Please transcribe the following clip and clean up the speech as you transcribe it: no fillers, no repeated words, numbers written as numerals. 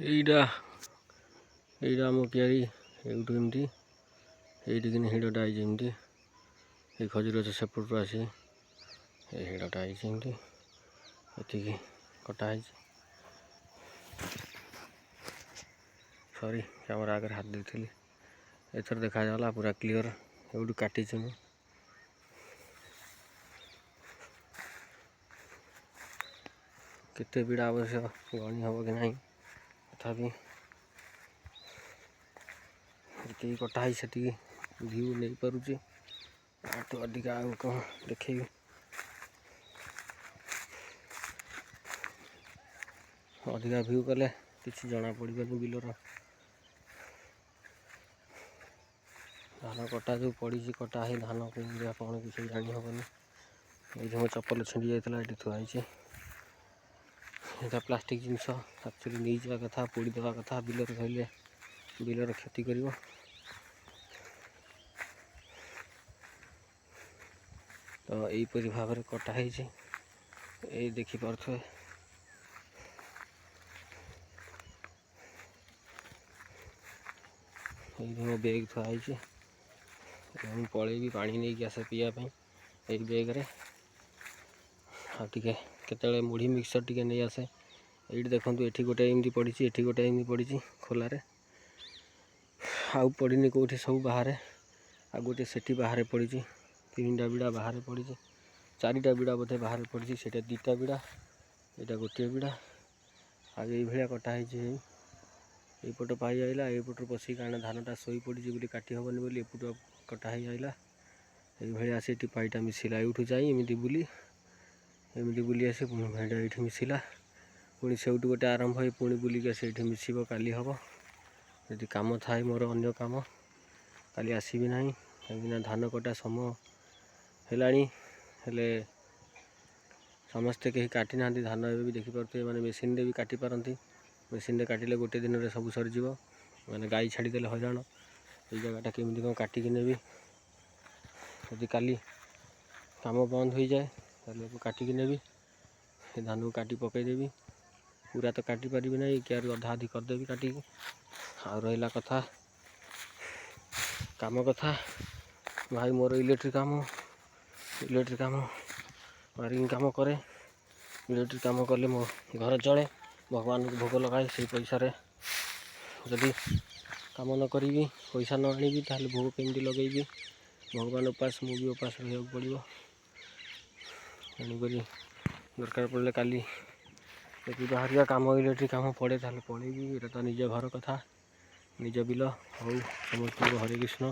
এইটা এইটা ଆମ କିଆରି ଏଇଠୁ ଏମିତି ଏଇଠିକିନି ହିଡ଼ଟା ହେଇଛି ଏମିତି ଏଇ ଖଜୁରୀ ଗଛ ସେପଟରୁ ଆସି ଏଇ ହିଡ଼ଟା ହେଇଛି ଏମିତି ଏଠିକି କଟା ହେଇଛି। ସରି କ୍ୟାମେରା ଆଗରେ ହାତ ଦେଇଥିଲି, ଏଥର ଦେଖାଗଲା ପୁରା କ୍ଲିଅର। ଏଇଠୁ କାଟିଛି ମୁଁ। କେତେ ବିଡ଼ା ଅବଶ୍ୟ ଗଣି ହେବ କି ନାହିଁ, ତଥାପି ଯେତିକି କଟା ହେଇଛି ସେତିକି ଭିଉ ନେଇପାରୁଛି। ଆଠୁ ଅଧିକା ଆଉ କ'ଣ ଦେଖେଇବି। ଅଧିକା ଭିଉ କଲେ କିଛି ଜଣା ପଡ଼ିବନି ବିଲର। ଧାନ କଟା ଯେଉଁ ପଡ଼ିଛି, କଟା ହେଇ ଧାନ କେମିତିଆ କ'ଣ କିଛି ଜାଣି ହେବନି। ଏଇଠି ମୋ ଚପଲ ଛିଣ୍ଡି ଯାଇଥିଲା, ଏଠି ଥୁଆ ହେଇଛି। ଏଇଟା ପ୍ଲାଷ୍ଟିକ ଜିନିଷ ଆକ୍ଚୁଆଲି ନେଇଯିବା କଥା, ପୋଡ଼ିଦେବା କଥା। ବିଲରେ ରହିଲେ ବିଲର କ୍ଷତି କରିବ। ତ ଏଇପରି ଭାବରେ କଟା ହେଇଛି, ଏଇ ଦେଖିପାରୁଥିବେ। ଏଇଠି ମୋ ବ୍ୟାଗ୍ ଥୁଆ ହେଇଛି। ମୁଁ ପଳେଇବି ପାଣି ନେଇକି ଆସେ ପିଇବା ପାଇଁ ଏଇ ବ୍ୟାଗ୍ରେ। ଆଉ ଟିକେ କେତେବେଳେ ମୁଢ଼ି ମିକ୍ସଚର୍ ଟିକେ ନେଇ ଆସେ। ଏଇଠି ଦେଖନ୍ତୁ, ଏଠି ଗୋଟେ ଏମିତି ପଡ଼ିଛି, ଏଠି ଗୋଟେ ଏମିତି ପଡ଼ିଛି ଖୋଲାରେ। ଆଉ ପଡ଼ିନି କେଉଁଠି, ସବୁ ବାହାରେ। ଆଉ ଗୋଟେ ସେଠି ବାହାରେ ପଡ଼ିଛି। 3ଟା ବିଡ଼ା ବାହାରେ ପଡ଼ିଛି। 4ଟା ବିଡ଼ା ବୋଧେ ବାହାରେ ପଡ଼ିଛି। ସେଇଟା 2ଟା ବିଡ଼ା, ଏଇଟା ଗୋଟିଏ ବିଡ଼ା। ଆଉ ଏଇଭଳିଆ କଟା ହେଇଛି। ଏଇପଟ ପାଇ ଆଇଲା, ଏଇପଟରୁ ପଶିକି କାରଣ ଧାନଟା ଶୋଇ ପଡ଼ିଛି ବୋଲି କାଟି ହେବନି ବୋଲି ଏପଟୁ କଟା ହେଇ ଆଇଲା। ଏଇଭଳିଆ ଆସି ଏଠି ପାଇଟା ମିଶିଲା। ଏଇଠୁ ଯାଇ ଏମିତି ବୁଲି ଆସି ପୁଣି ଭାଇଟା ଏଇଠି ମିଶିଲା। ପୁଣି ସେଇଠୁ ଗୋଟେ ଆରମ୍ଭ ହେଇ ପୁଣି ବୁଲିକି ଆସି ଏଇଠି ମିଶିବ। କାଲି ହେବ। ଯଦି କାମ ଥାଏ ମୋର ଅନ୍ୟ କାମ, କାଲି ଆସିବି ନାହିଁ। କାହିଁକିନା ଧାନ କଟା ସମୟ ହେଲାଣି। ହେଲେ ସମସ୍ତେ କେହି କାଟି ନାହାନ୍ତି ଧାନ। ଏବେ ବି ଦେଖିପାରୁଥିବେ, ମାନେ ମେସିନ୍ରେ ବି କାଟି ପାରନ୍ତି। ମେସିନ୍ରେ କାଟିଲେ ଗୋଟେ ଦିନରେ ସବୁ ସରିଯିବ। ମାନେ ଗାଈ ଛାଡ଼ିଦେଲେ ହଇରାଣ। ଏଇ ଜାଗାଟା କେମିତି କ'ଣ କାଟିକି ନେବି। ଯଦି କାଲି କାମ ବନ୍ଦ ହୋଇଯାଏ ତାହେଲେ କାଟିକି ନେବି। ସେ ଧାନକୁ କାଟି ପକାଇଦେବି। ପୁରା ତ କାଟି ପାରିବି ନାହିଁ, କିଆରି ଅଧା ଅଧି କରିଦେବି କାଟିକି। ଆଉ ରହିଲା କଥା, କାମ କଥା। ଭାଇ ମୋର ଇଲେକ୍ଟ୍ରିକ୍ କାମ ୱାରିଂ କାମ କରେ। ଇଲେକ୍ଟ୍ରିକ୍ କାମ କଲେ ମୋ ଘର ଚଳେ। ଭଗବାନଙ୍କୁ ଭୋଗ ଲଗାଏ। ସେଇ ପଇସାରେ ଯଦି କାମ ନ କରିବି, ପଇସା ନ ଆଣିବି, ତାହେଲେ ଭୋଗ କେମିତି ଲଗେଇବି? ଭଗବାନ ଉପାସ, ମୁଁ ବି ଉପାସ ରହିବାକୁ ପଡ଼ିବ। ତେଣୁକରି ଦରକାର ପଡ଼ିଲେ କାଲି ଯଦି ବାହାରିବା କାମ, ଇଲେକ୍ଟ୍ରିକ୍ କାମ ପଡ଼େ ତାହେଲେ ପଳେଇବି। ଏଇଟା ତ ନିଜ ଘର କଥା, ନିଜ ବିଲ। ହଉ, ସମସ୍ତଙ୍କୁ ହରେ କୃଷ୍ଣ।